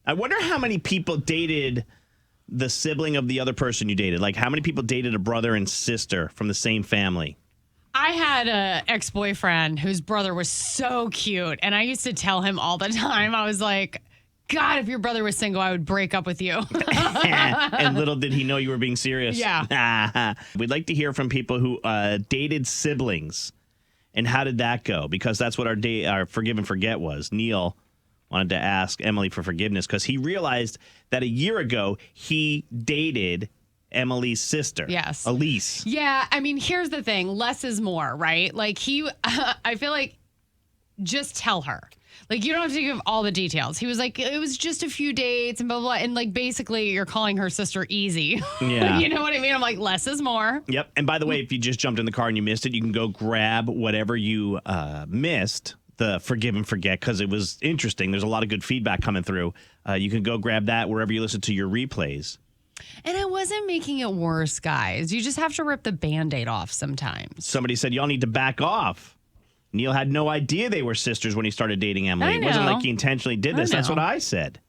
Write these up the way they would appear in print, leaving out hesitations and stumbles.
I wonder how many people dated the sibling of the other person you dated. Like, how many people dated a brother and sister from the same family? I had an ex-boyfriend whose brother was so cute, and I used to tell him all the time, I was like, God, if your brother was single, I would break up with you. And little did he know you were being serious. Yeah. We'd like to hear from people who dated siblings. And how did that go? Because that's what our Forgive and Forget was. Neil wanted to ask Emily for forgiveness because he realized that a year ago he dated Emily's sister. Yes. Elise. Yeah, I mean, here's the thing. Less is more, right? Like I feel like just tell her. Like, you don't have to give all the details. He was like, it was just a few dates and blah, blah, blah. And like, basically you're calling her sister easy. Yeah. You know what I mean? I'm like, less is more. Yep. And by the way, if you just jumped in the car and you missed it, you can go grab whatever you missed, the Forgive and Forget, because it was interesting. There's a lot of good feedback coming through. You can go grab that wherever you listen to your replays. And I wasn't making it worse, guys. You just have to rip the Band-Aid off sometimes. Somebody said, y'all need to back off. Neil had no idea they were sisters when he started dating Emily. It wasn't like he intentionally did this. That's what I said.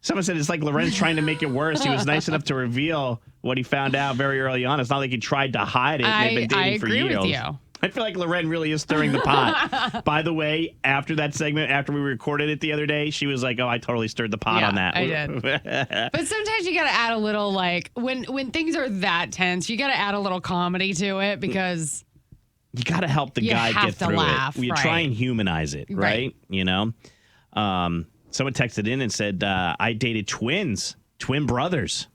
Someone said it's like LauRen's trying to make it worse. He was nice enough to reveal what he found out very early on. It's not like he tried to hide it. They've been dating for years. With you. I feel like LauRen really is stirring the pot. By the way, after that segment, after we recorded it the other day, she was like, oh, I totally stirred the pot on that. I did. But sometimes you got to add a little, like, when things are that tense, you got to add a little comedy to it because you got to help the guy get through laugh, it. You try and humanize it, right? You know? Someone texted in and said, I dated twin brothers.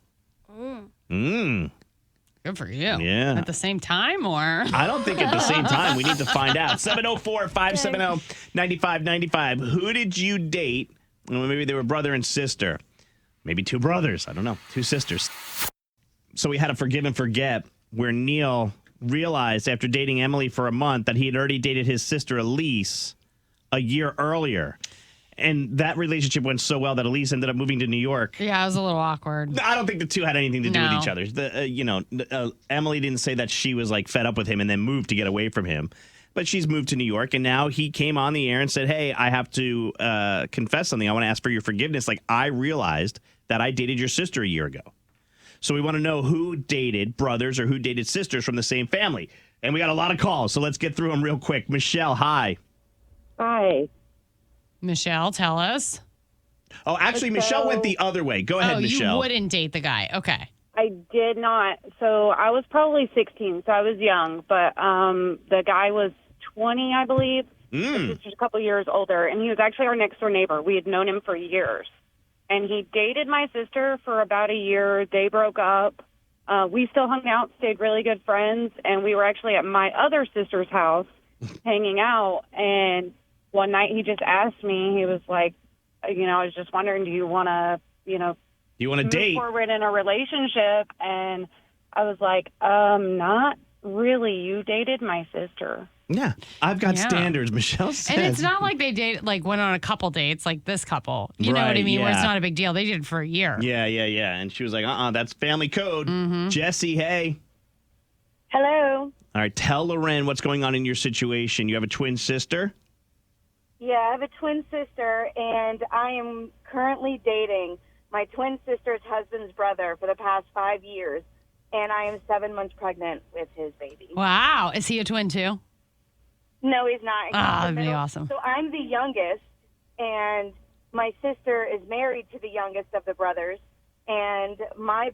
Good for you. Yeah. At the same time, or? I don't think at the same time. We need to find out. 704-570-9595. Who did you date? Well, maybe they were brother and sister. Maybe two brothers. I don't know. Two sisters. So we had a Forgive and Forget where Neil realized after dating Emily for a month that he had already dated his sister Elise a year earlier. And that relationship went so well that Elise ended up moving to New York. Yeah, it was a little awkward. I don't think the two had anything to do with each other. Emily didn't say that she was like fed up with him and then moved to get away from him. But she's moved to New York, and now he came on the air and said, hey, I have to confess something. I want to ask for your forgiveness. Like, I realized that I dated your sister a year ago. So we want to know who dated brothers or who dated sisters from the same family. And we got a lot of calls, so let's get through them real quick. Michelle, hi. Hi. Michelle, tell us. Oh, actually, Michelle went the other way. Go ahead, Michelle. You wouldn't date the guy. Okay. I did not. So I was probably 16, so I was young. But the guy was 20, I believe. Just a couple years older. And he was actually our next-door neighbor. We had known him for years. And he dated my sister for about a year. They broke up. We still hung out, stayed really good friends. And we were actually at my other sister's house hanging out. And one night he just asked me, he was like, I was just wondering, do you want to, do you want to date forward in a relationship? And I was like, not really. You dated my sister. Yeah, I've got standards, Michelle says. And it's not like they went on a couple dates like this couple. You know what I mean? Where it's not a big deal. They did it for a year. Yeah. And she was like, that's family code. Jesse, hey. Hello. All right, tell LauRen what's going on in your situation. You have a twin sister? Yeah, I have a twin sister, and I am currently dating my twin sister's husband's brother for the past 5 years, and I am 7 months pregnant with his baby. Wow. Is he a twin, too? No, he's not. That'd be awesome. So I'm the youngest, and my sister is married to the youngest of the brothers, and my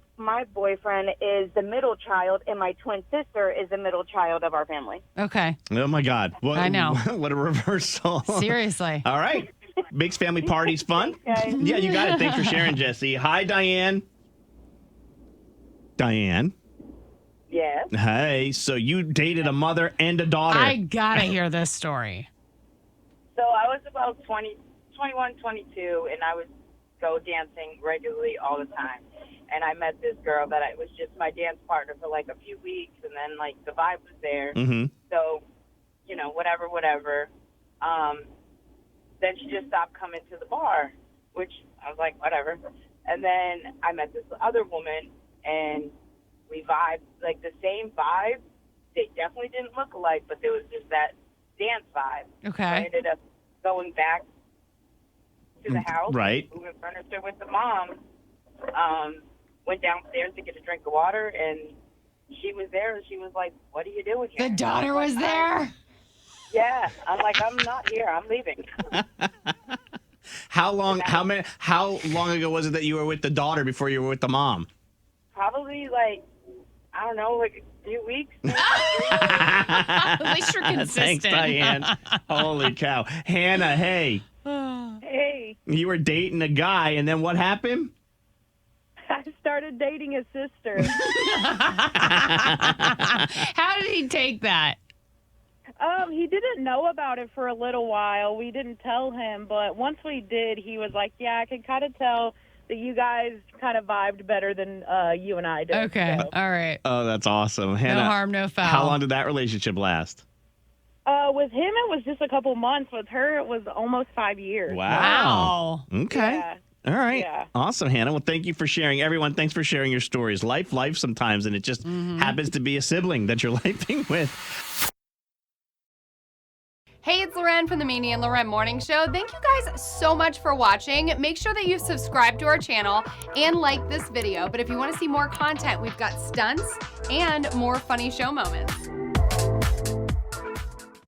boyfriend is the middle child, and my twin sister is the middle child of our family. Okay. Oh, my God. I know. What a reversal. Seriously. All right. Makes family parties fun. Thanks, Yeah, you got it. Thanks for sharing, Jesse. Hi, Diane. Diane. Yes. Hey, so you dated a mother and a daughter. I got to hear this story. So I was about 21, 22, and I would go dancing regularly all the time. And I met this girl that was just my dance partner for like a few weeks, and then like the vibe was there. So, whatever. Then she just stopped coming to the bar, which I was like, whatever. And then I met this other woman, and we vibed, like the same vibe. They definitely didn't look alike, but there was just that dance vibe. Okay. So I ended up going back to the house. Right. Moving furniture with the mom. Went downstairs to get a drink of water, and she was there, and she was like, "What are you doing here?" The daughter was there? Yeah. I'm like, "I'm not here. I'm leaving." How long ago was it that you were with the daughter before you were with the mom? Probably like, I don't know, like a few weeks. Maybe. At least you're consistent. Thanks, Diane. Holy cow. Hannah, hey. Hey, You were dating a guy, and then what happened? I started dating his sister. How did he take that? He didn't know about it for a little while. We didn't tell him, but once we did, he was like, "Yeah, I can kind of tell that you guys kind of vibed better than you and I did." Okay. So. All right. Oh, that's awesome. Hannah, No harm, no foul. how long did that relationship last? With him, it was just a couple months. With her, it was almost 5 years. Wow. Okay. Yeah. All right. Yeah. Awesome, Hannah. Well, thank you for sharing. Everyone, thanks for sharing your stories. Life sometimes, and it just happens to be a sibling that you're lifing with. Hey, it's Lauren from the Maney and LauRen Morning Show. Thank you guys so much for watching. Make sure that you subscribe to our channel and like this video. But if you want to see more content, we've got stunts and more funny show moments.